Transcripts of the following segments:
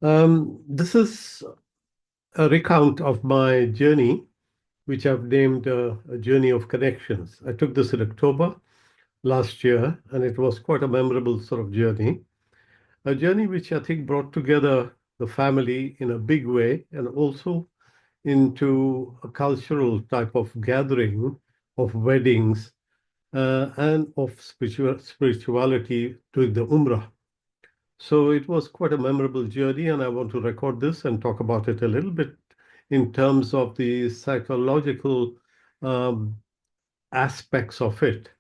This is a recount of my journey, which I've named a Journey of Connections. I took this in October last year, and it was quite a memorable sort of journey. A journey which I think brought together the family in a big way and also into a cultural type of gathering of weddings and of spirituality during the Umrah. So it was quite a memorable journey, and I want to record this and talk about it a little bit in terms of the psychological um, aspects of it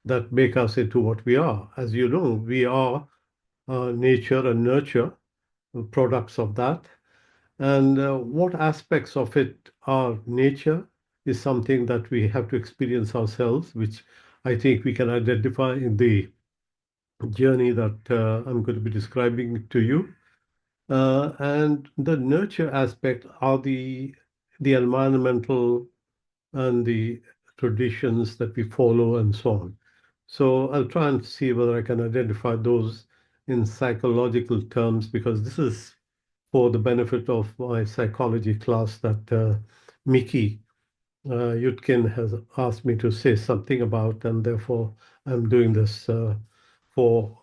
that make us into what we are. As you know, we are nature and nurture, products of that. And what aspects of it are nature is something that we have to experience ourselves, which I think we can identify in the journey that I'm going to be describing to you. And the nurture aspect are the environmental and the traditions that we follow and so on. So I'll try and see whether I can identify those in psychological terms because this is for the benefit of my psychology class that Mickey Yutkin has asked me to say something about, and therefore I'm doing this for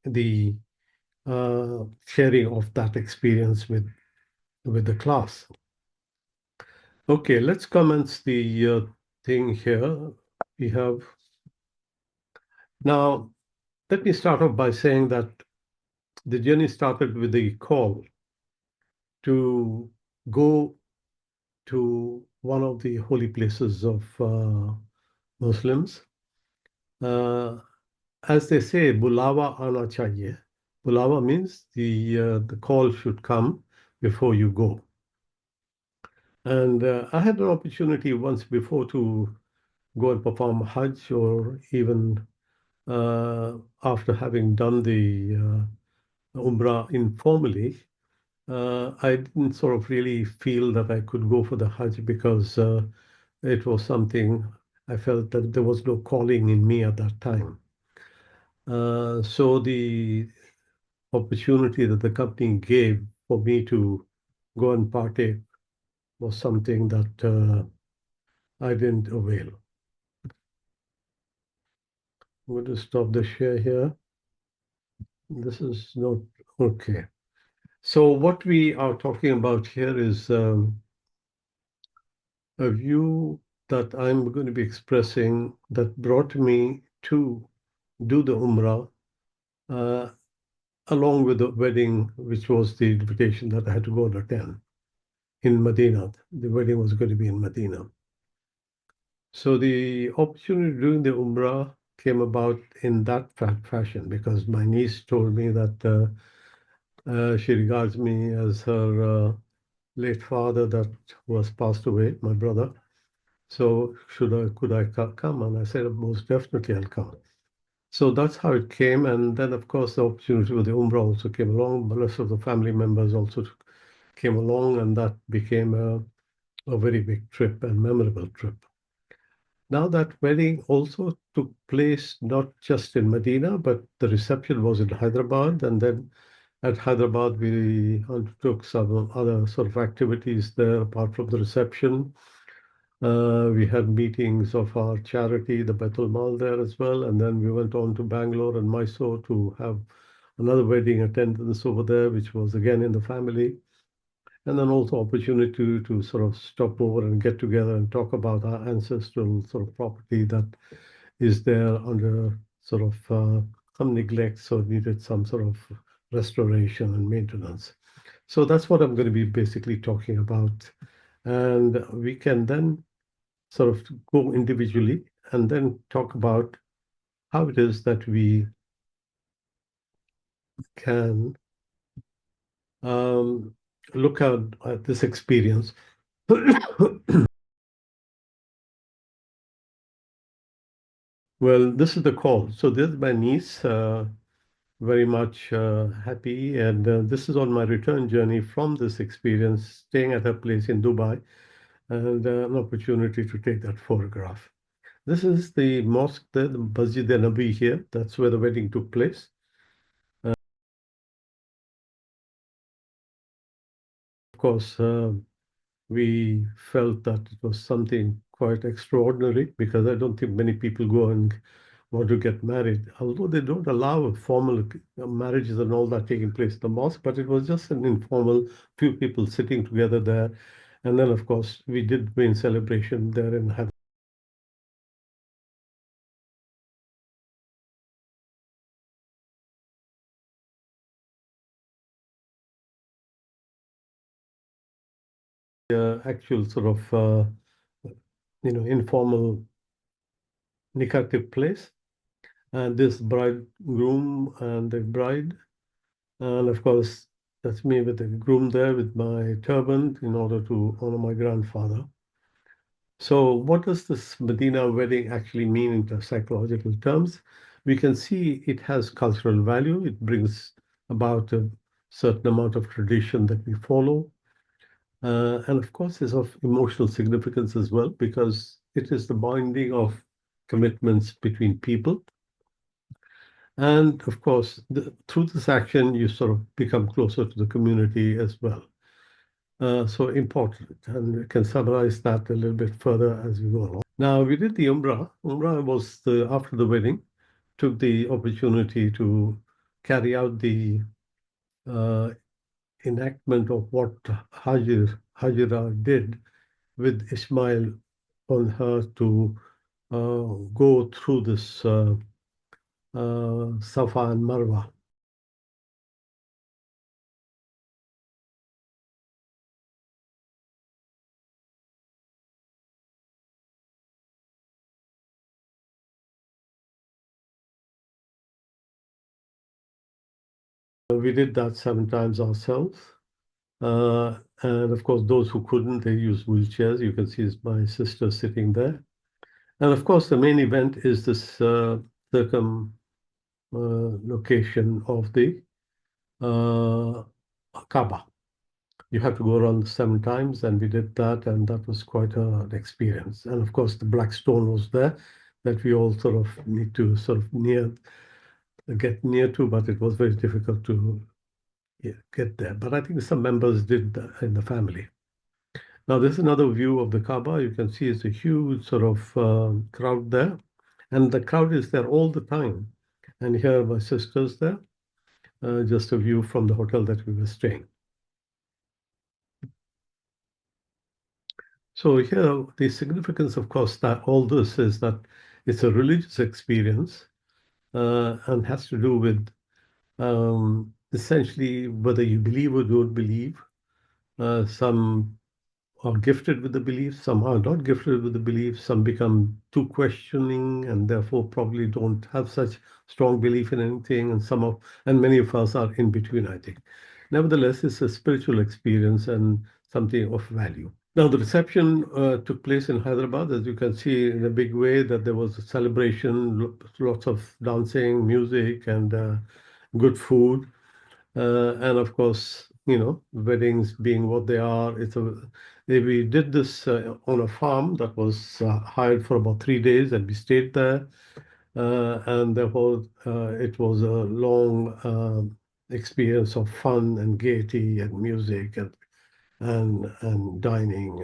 the sharing of that experience with the class. Okay, let's commence the thing here. We have now. Let me start off by saying that the journey started with the call to go to one of the holy places of Muslims. Uh, as they say, "Bulawa ana chahiye." Bulawa means the call should come before you go. And I had an opportunity once before to go and perform Hajj, or even after having done the Umrah informally, I didn't sort of really feel that I could go for the Hajj because it was something I felt that there was no calling in me at that time. So the opportunity that the company gave for me to go and partake was something that I didn't avail. I'm going to stop the share here. This is not okay. So what we are talking about here is a view that I'm going to be expressing that brought me to do the Umrah uh, along with the wedding, which was the invitation that I had to go and attend in Medina. The wedding was going to be in Medina. So the opportunity doing the Umrah came about in that fashion because my niece told me that she regards me as her late father that was passed away, my brother. So could I come? And I said, most definitely I'll come. So that's how it came. And then, of course, the opportunity with the Umrah also came along. The rest of the family members also came along, and that became a very big trip and memorable trip. Now that wedding also took place not just in Medina, but the reception was in Hyderabad. And then at Hyderabad, we undertook some other sort of activities there apart from the reception. We had meetings of our charity, the Bethel Mall, there as well. And then we went on to Bangalore and Mysore to have another wedding attendance over there, which was again in the family. And then also opportunity to sort of stop over and get together and talk about our ancestral sort of property that is there under sort of some neglect, so it needed some sort of restoration and maintenance. So that's what I'm going to be basically talking about. And we can then sort of go individually and then talk about how it is that we can um, look at this experience. Well, this is the call. So this is my niece, very much happy, and this is on my return journey from this experience, staying at her place in Dubai, and an opportunity to take that photograph. This is the mosque there, the Masjid al-Nabi here. That's where the wedding took place. course, we felt that it was something quite extraordinary because I don't think many people go and want to get married, although they don't allow formal marriages and all that taking place in the mosque, but it was just an informal few people sitting together there. And then, of course, we did main celebration there in Hyderabad. Actual sort of, informal nikah took place. And this bridegroom and the bride, and of course, that's me with the groom there with my turban in order to honor my grandfather. So, what does this Medina wedding actually mean in the psychological terms? We can see it has cultural value. It brings about a certain amount of tradition that we follow. And of course, it's of emotional significance as well, because it is the binding of commitments between people. And of course, through this action, you sort of become closer to the community as well. So important, and we can summarize that a little bit further as we go along. Now, we did the Umrah. Umrah was after the wedding, took the opportunity to carry out the uh, enactment of what Hajira did with Ismail on her to go through this Safa and Marwa. We did that 7 times ourselves. And of course, those who couldn't, they used wheelchairs. You can see my sister sitting there. And of course, the main event is this circum location of the uh, Kaaba. You have to go around 7 times, and we did that, and that was quite an experience. And of course, the black stone was there that we all sort of need to sort of get near to, but it was very difficult to get there. But I think some members did in the family. Now, this is another view of the Kaaba. You can see it's a huge sort of crowd there, and the crowd is there all the time. And here, my sister's there, just a view from the hotel that we were staying. So here, the significance, of course, that all this is that it's a religious experience and has to do with essentially whether you believe or don't believe. Some are gifted with the belief, some are not gifted with the belief, some become too questioning and therefore probably don't have such strong belief in anything, and many of us are in between, I think. Nevertheless, it's a spiritual experience and something of value. Now, the reception took place in Hyderabad, as you can see in a big way, that there was a celebration, lots of dancing, music, and good food. And of course, weddings being what they are, we did this on a farm that was hired for about 3 days, and we stayed there. And therefore, it was a long experience of fun and gaiety and music and dining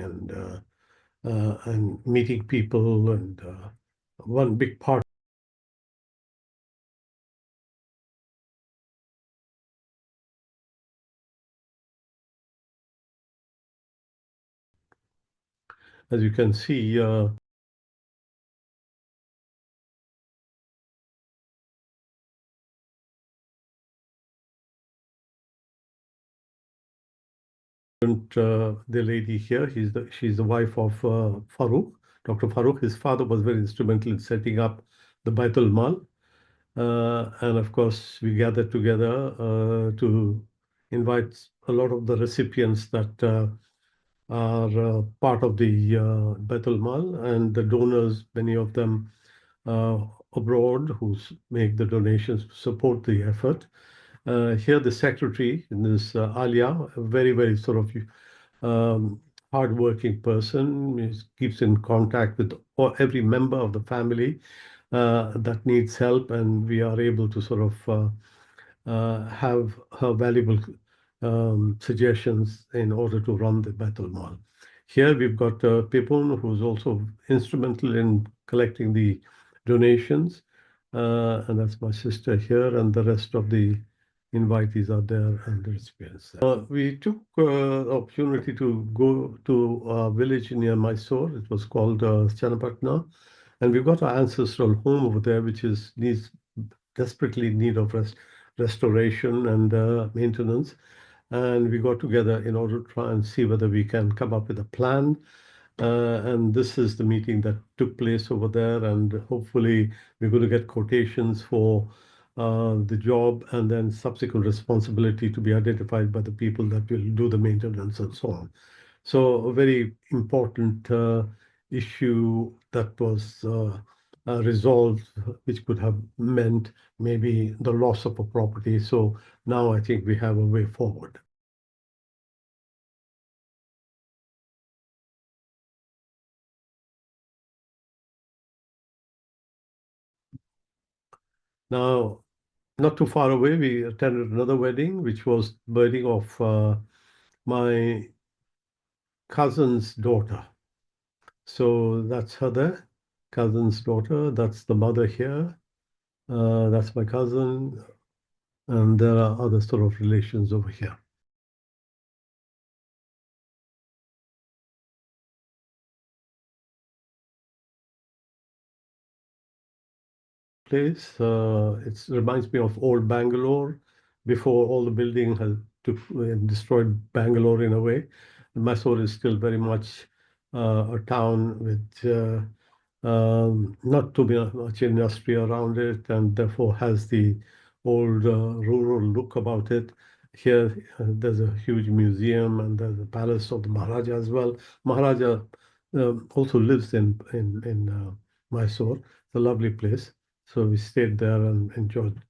and meeting people and one big part. As you can see, the lady here, she's the wife of Farooq, Dr. Farooq. His father was very instrumental in setting up the Baitul Mal. And of course, we gathered together to invite a lot of the recipients that are part of the Baitul Mal, and the donors, many of them uh, abroad, who make the donations to support the effort. Here, the secretary in this Alia, a very, very sort of hardworking person, keeps in contact with every member of the family that needs help, and we are able to sort of have her valuable suggestions in order to run the Baitul Mal. Here we've got Pipun, who's also instrumental in collecting the donations, and that's my sister here, and the rest of the invitees are there and the recipients. We took the opportunity to go to a village near Mysore. It was called Chanapatna, and we've got our ancestral home over there, which is needs desperately in need of restoration and maintenance. And we got together in order to try and see whether we can come up with a plan. And this is the meeting that took place over there. And hopefully, we're going to get quotations for the job and then subsequent responsibility to be identified by the people that will do the maintenance and so on. So, a very important issue that was resolved, which could have meant maybe the loss of a property. So, now I think we have a way forward. Now, not too far away, we attended another wedding, which was wedding of my cousin's daughter. So that's her there, cousin's daughter. That's the mother here. That's my cousin, and there are other sort of relations over here. Place. It reminds me of old Bangalore before all the building has destroyed Bangalore in a way. Mysore is still very much a town with not too much industry around it, and therefore has the old rural look about it. Here, there's a huge museum, and there's a palace of the Maharaja as well. Maharaja also lives in Mysore. It's a lovely place. So we stayed there and enjoyed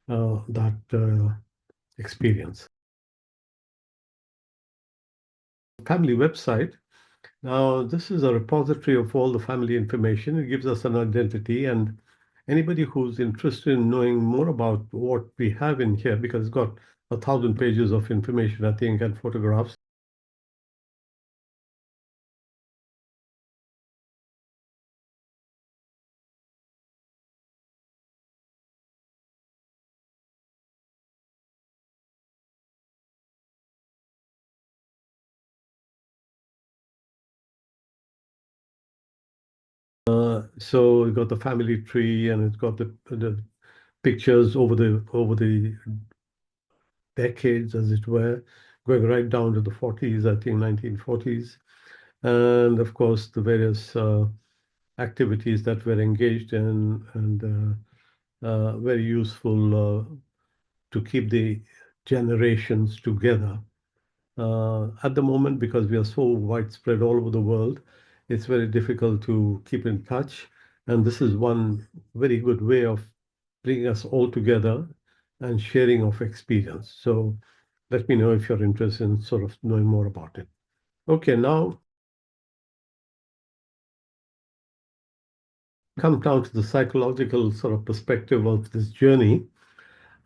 that experience. Family website. Now, this is a repository of all the family information. It gives us an identity, and anybody who's interested in knowing more about what we have in here, because it's got 1,000 pages of information, I think, and photographs. So we got the family tree, and it's got the pictures over the decades, as it were, going right down to the 40s, I think 1940s. And of course, the various activities that we're engaged in, and very useful to keep the generations together. At the moment, because we are so widespread all over the world, it's very difficult to keep in touch. And this is one very good way of bringing us all together and sharing of experience. So let me know if you're interested in sort of knowing more about it. Okay, now come down to the psychological sort of perspective of this journey.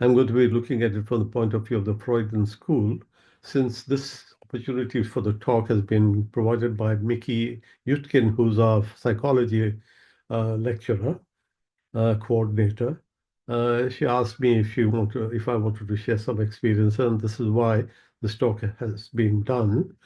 I'm going to be looking at it from the point of view of the Freudian School, since this opportunity for the talk has been provided by Mickey Yutkin, who's our psychology lecturer, coordinator. She asked me if I wanted to share some experience, and this is why this talk has been done.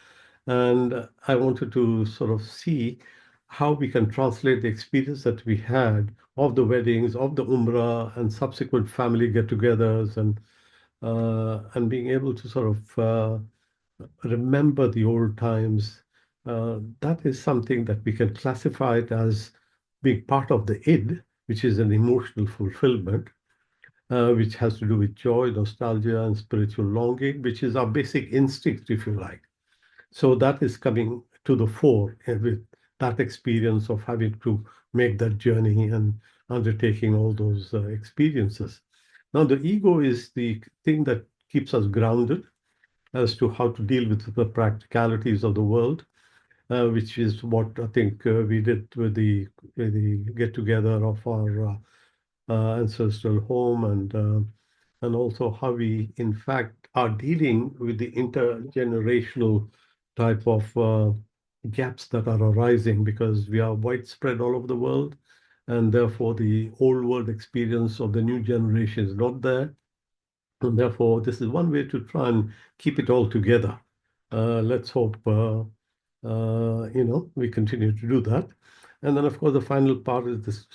And I wanted to sort of see how we can translate the experience that we had of the weddings, of the Umrah, and subsequent family get-togethers, and being able to sort of remember the old times. That is something that we can classify it as being part of the id, which is an emotional fulfillment, which has to do with joy, nostalgia, and spiritual longing, which is our basic instinct, if you like. So that is coming to the fore with that experience of having to make that journey and undertaking all those experiences. Now, the ego is the thing that keeps us grounded as to how to deal with the practicalities of the world, which is what I think we did with the get together of our ancestral home, and and also how we, in fact, are dealing with the intergenerational type of gaps that are arising because we are widespread all over the world, and therefore the old world experience of the new generation is not there. And therefore, this is one way to try and keep it all together. Let's hope we continue to do that. And then, of course, the final part is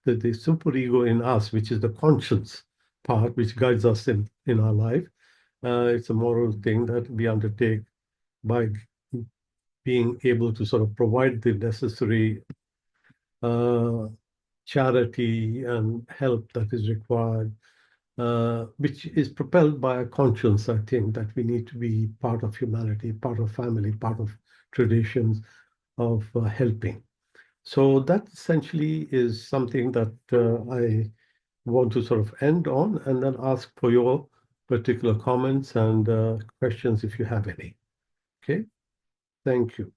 the superego in us, which is the conscience part, which guides us in our life. It's a moral thing that we undertake by being able to sort of provide the necessary uh, charity and help that is required, which is propelled by a conscience, I think, that we need to be part of humanity, part of family, part of traditions of helping. So that essentially is something that I want to sort of end on and then ask for your particular comments and questions if you have any. Okay, thank you.